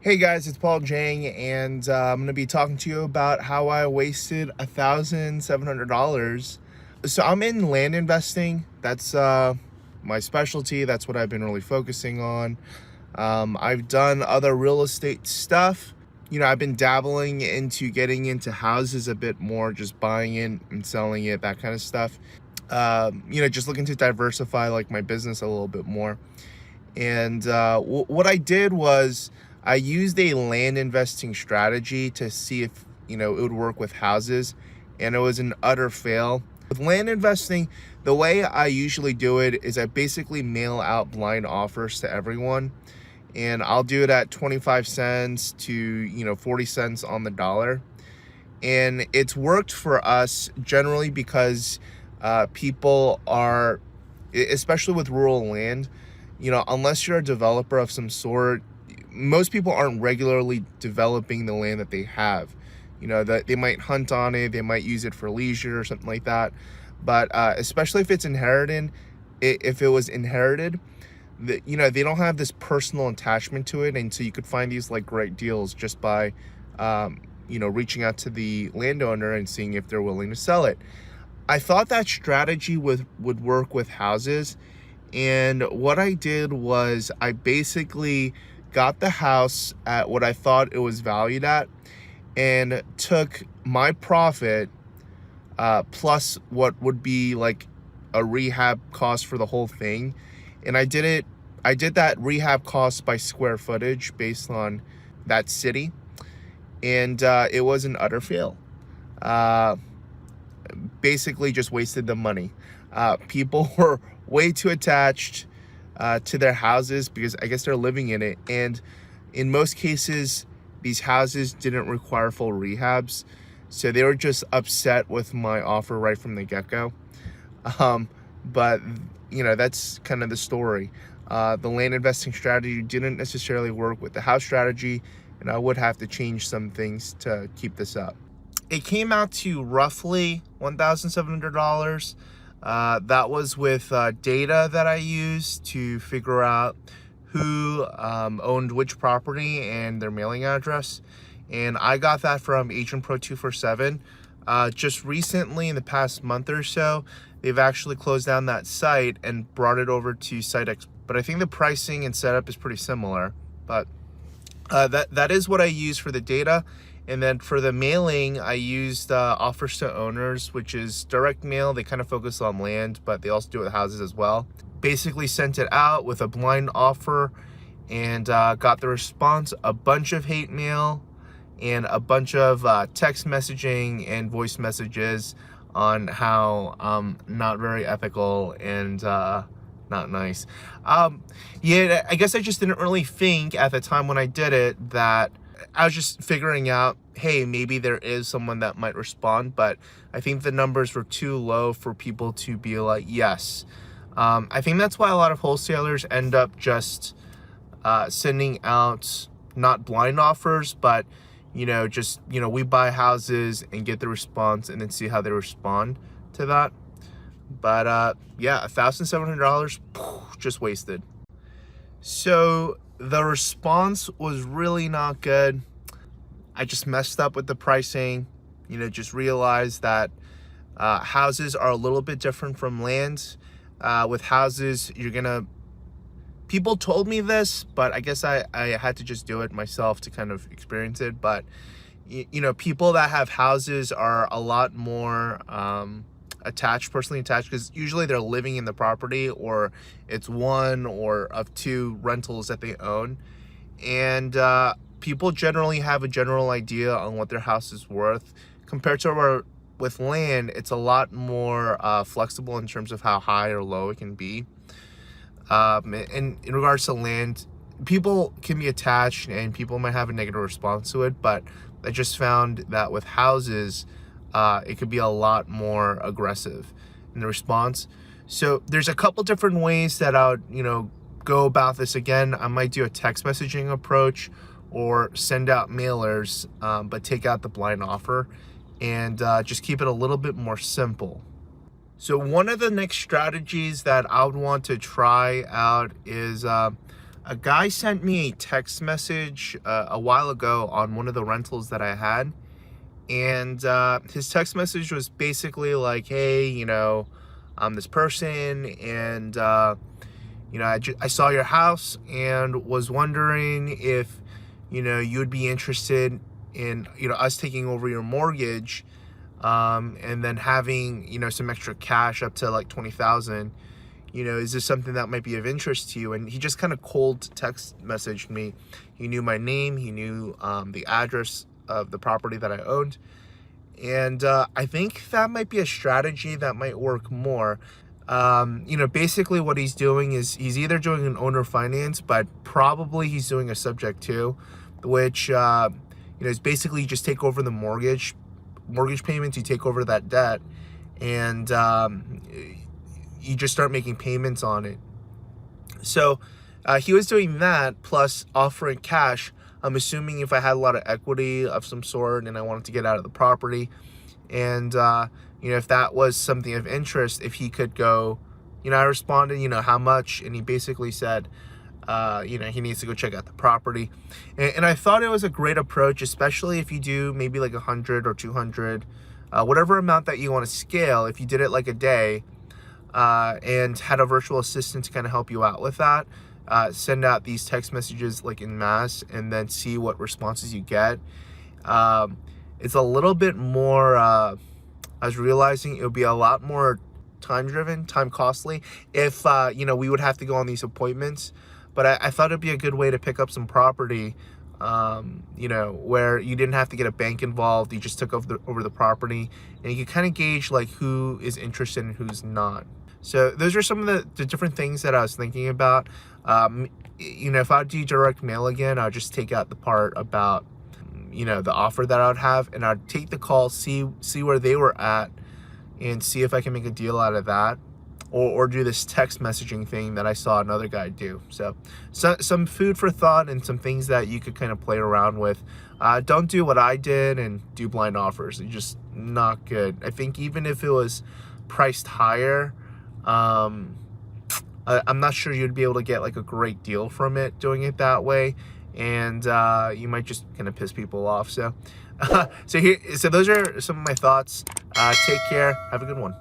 Hey guys, it's Paul Jang, and I'm going to be talking to you about how I wasted $1,700. So I'm in land investing. That's my specialty. That's what I've been really focusing on. I've done other real estate stuff. I've been dabbling into getting into houses a bit more, just buying it and selling it, that kind of stuff. Just looking to diversify like my business a little bit more. And what I did was I used a land investing strategy to see if it would work with houses, and it was an utter fail. With land investing, the way I usually do it is I basically mail out blind offers to everyone, and I'll do it at 25 cents to 40 cents on the dollar. And it's worked for us generally because people are, especially with rural land, unless you're a developer of some sort, most people aren't regularly developing the land that they have. That they might hunt on it, they might use it for leisure or something like that. But especially if it's inherited, if it was inherited, they don't have this personal attachment to it, and so you could find these like great deals just by, reaching out to the landowner and seeing if they're willing to sell it. I thought that strategy would work with houses, and what I did was I basically got the house at what I thought it was valued at and took my profit plus what would be like a rehab cost for the whole thing. And I did that rehab cost by square footage based on that city. And it was an utter fail. Basically just wasted the money. People were way too attached to their houses because I guess they're living in it. And in most cases, these houses didn't require full rehabs. So they were just upset with my offer right from the get-go. But, that's kind of the story. The land investing strategy didn't necessarily work with the house strategy, and I would have to change some things to keep this up. It came out to roughly $1,700. That was with data that I used to figure out who owned which property and their mailing address. And I got that from Agent Pro 247. Just recently, in the past month or so, they've actually closed down that site and brought it over to SiteX. But I think the pricing and setup is pretty similar. But that is what I use for the data. And then for the mailing, I used offers to owners, which is direct mail. They kind of focus on land, but they also do it with houses as well. Basically sent it out with a blind offer and got the response, a bunch of hate mail and a bunch of text messaging and voice messages on how not very ethical and not nice. Yeah, I guess I just didn't really think at the time when I did it that I was just figuring out, hey, maybe there is someone that might respond, but I think the numbers were too low for people to be like, yes. I think that's why a lot of wholesalers end up just sending out not blind offers, but, we buy houses and get the response and then see how they respond to that. But yeah, $1,700 just wasted. So the response was really not good. I just messed up with the pricing, just realized that houses are a little bit different from land. With houses, people told me this, but I guess I had to just do it myself to kind of experience it. But, people that have houses are a lot more personally attached, because usually they're living in the property, or it's one or of two rentals that they own. And people generally have a general idea on what their house is worth. Compared to with land, it's a lot more flexible in terms of how high or low it can be. And in regards to land, people can be attached and people might have a negative response to it, but I just found that with houses, it could be a lot more aggressive in the response. So there's a couple different ways that I would, go about this. Again, I might do a text messaging approach or send out mailers, but take out the blind offer and just keep it a little bit more simple. So one of the next strategies that I would want to try out is A guy sent me a text message a while ago on one of the rentals that I had. And his text message was basically like, hey, I'm this person, and I saw your house and was wondering if you would be interested in us taking over your mortgage, and then having some extra cash up to like 20,000. Is this something that might be of interest to you? And he just kind of cold text messaged me. He knew my name, he knew the address of the property that I owned, and I think that might be a strategy that might work more. Basically what he's doing is he's either doing an owner finance, but probably he's doing a subject to, which is basically just take over the mortgage payments. You take over that debt, and you just start making payments on it. So he was doing that plus offering cash. I'm assuming if I had a lot of equity of some sort and I wanted to get out of the property, and if that was something of interest, if he could go, I responded, how much, and he basically said, he needs to go check out the property. And I thought it was a great approach, especially if you do maybe like 100 or 200, whatever amount that you want to scale. If you did it like a day, and had a virtual assistant to kind of help you out with that, send out these text messages like in mass, and then see what responses you get. It's a little bit more, I was realizing it would be a lot more time costly if we would have to go on these appointments. But I thought it'd be a good way to pick up some property, where you didn't have to get a bank involved. You just took over the property, and you could kind of gauge like who is interested and who's not. So those are some of the different things that I was thinking about. If I do direct mail again, I'll just take out the part about the offer that I would have, and I'd take the call, see where they were at, and see if I can make a deal out of that, or do this text messaging thing that I saw another guy do. So some food for thought and some things that you could kind of play around with. Don't do what I did and do blind offers. It's just not good. I think even if it was priced higher, I'm not sure you'd be able to get like a great deal from it doing it that way, and you might just kind of piss people off. So so those are some of my thoughts. Take care, have a good one.